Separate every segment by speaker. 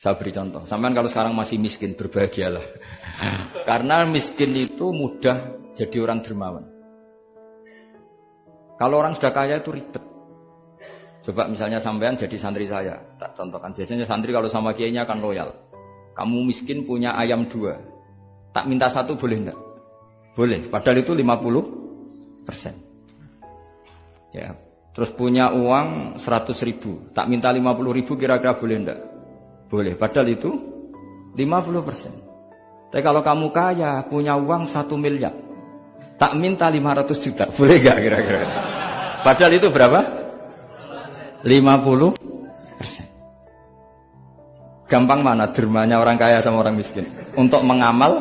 Speaker 1: Saya beri contoh. Sampean kalau sekarang masih miskin, berbahagialah. Karena miskin itu mudah jadi orang dermawan. Kalau orang sudah kaya itu ribet. Coba misalnya sampean jadi santri saya, tak contohkan. Biasanya santri kalau sama kiainya akan loyal. Kamu miskin punya ayam 2, tak minta 1 boleh enggak? Boleh, padahal itu 50%. Ya, terus punya uang 100.000, tak minta 50.000 kira-kira boleh enggak? Boleh, padahal itu 50%. Tapi kalau kamu kaya, punya uang 1 miliar, tak minta 500 juta, boleh enggak kira-kira? Padahal itu berapa? 50%. Gampang mana dermanya orang kaya sama orang miskin? Untuk mengamal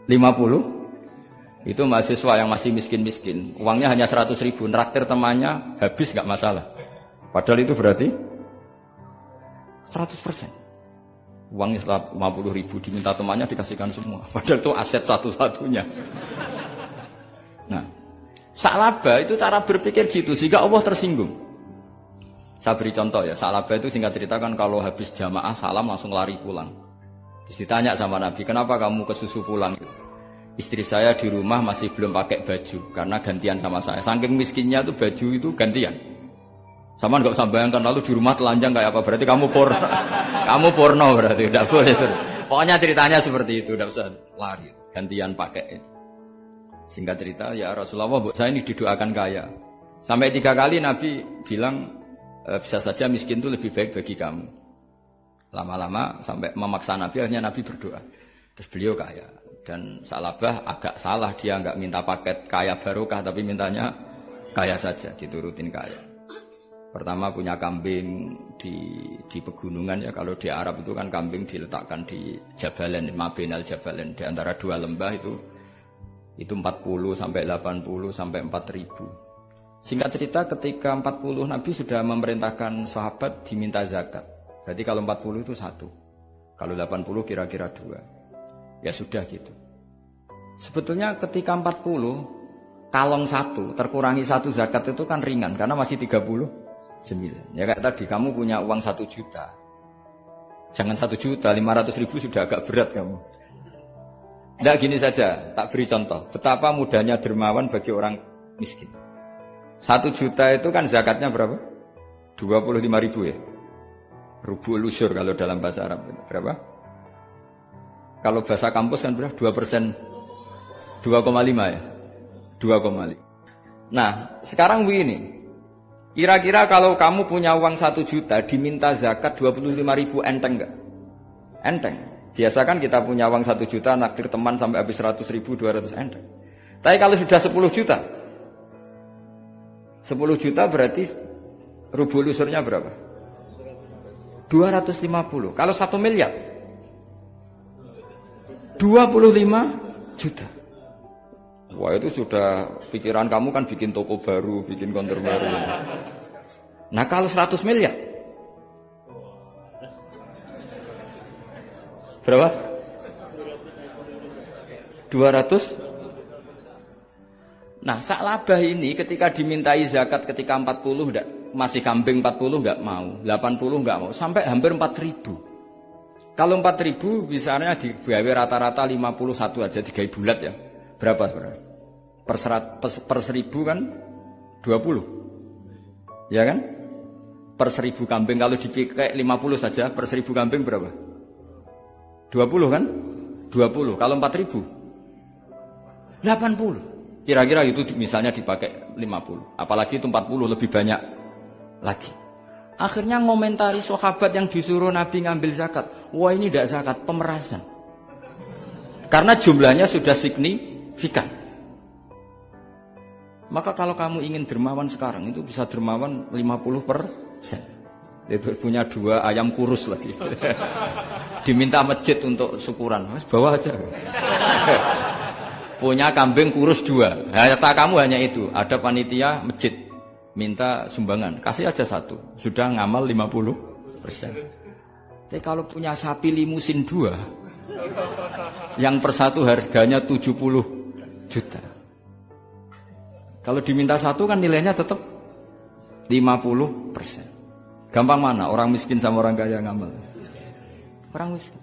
Speaker 1: 50. Itu mahasiswa yang masih miskin-miskin, uangnya hanya 100.000, neraktir temannya habis gak masalah. Padahal itu berarti 100%. Uangnya 50.000 diminta temannya dikasihkan semua. Padahal itu aset satu-satunya. Nah, Sa'labah itu cara berpikir gitu sehingga Allah tersinggung. Saya beri contoh ya, Sa'labah itu singkat cerita kan kalau habis jamaah salam langsung lari pulang. Terus ditanya sama Nabi, kenapa kamu kesusu pulang? Istri saya di rumah masih belum pakai baju karena gantian sama saya. Saking miskinnya tuh baju itu gantian. Sama nggak usah bayangkan lalu di rumah telanjang kayak apa, berarti kamu porno. Kamu porno berarti, tidak boleh. Pokoknya ceritanya seperti itu, tidak usah lari, gantian pakai itu. Singkat cerita, ya Rasulullah, saya ini didoakan kaya. Sampai 3 kali Nabi bilang, bisa saja miskin itu lebih baik bagi kamu. Lama-lama sampai memaksa Nabi, akhirnya Nabi berdoa. Terus beliau kaya. Dan Sa'labah agak salah, dia nggak minta paket kaya barokah, tapi mintanya kaya saja, diturutin kaya. Pertama punya kambing di pegunungan ya, kalau di Arab itu kan kambing diletakkan di Jabalen, Mabinal Jabalen, di antara 2 lembah itu 40 sampai 80 sampai 4.000. Singkat cerita ketika 40 Nabi sudah memerintahkan sahabat diminta zakat. Berarti kalau 40 itu 1. Kalau 80 kira-kira 2. Ya sudah gitu. Sebetulnya ketika 40 kalong 1 terkurangi 1 zakat itu kan ringan karena masih 39. Ya kayak tadi kamu punya uang 1 juta. Jangan 1 juta, 500.000 sudah agak berat kamu. Tidak gini saja, tak beri contoh. Betapa mudahnya dermawan bagi orang miskin. 1 juta itu kan zakatnya berapa? 25.000 ya. Rubul usyur kalau dalam bahasa Arab. Berapa? Kalau bahasa kampus kan berapa? 2%. 2,5 ya. 2,5. Nah, sekarang begini. Kira-kira kalau kamu punya uang 1 juta diminta zakat 25.000 enteng enggak? Enteng. Biasa kan kita punya uang 1 juta naktir teman sampai habis 100.000, 200 enteng. Tapi kalau sudah 10 juta 10 juta berarti rubul usurnya berapa? 250. Kalau 1 miliar 25 juta. Wah itu sudah pikiran kamu kan bikin toko baru, bikin konter baru. Nah kalau 100 miliar berapa? 200. Nah Sa'labah ini ketika dimintai zakat ketika 40 enggak, masih kambing 40 enggak mau, 80 enggak mau, sampai hampir 4.000. Kalau 4.000 misalnya digawe rata-rata 51 aja, digawe bulat ya. Berapa sebenarnya? Per 1.000 kan 20. Ya kan? Per 1.000 kambing kalau dipakai 50 saja, per 1.000 kambing berapa? 20 kan? 20. Kalau 4.000 80. Kira-kira itu misalnya dipakai 50. Apalagi itu 40 lebih banyak lagi. Akhirnya ngomentari sahabat yang disuruh Nabi ngambil zakat. Wah ini tidak zakat, pemerasan. Karena jumlahnya sudah signifikan. Maka kalau kamu ingin dermawan sekarang, itu bisa dermawan 50%. Dia punya 2 ayam kurus lagi. Diminta masjid untuk syukuran. Bawa aja. Punya kambing kurus 2. Kata kamu hanya itu. Ada panitia masjid. Minta sumbangan, kasih aja 1, sudah ngamal 50%. Tapi kalau punya sapi limusin 2, yang per 1 harganya 70 juta. Kalau diminta 1 kan nilainya tetap 50%. Gampang mana orang miskin sama orang kaya ngamal? Orang miskin.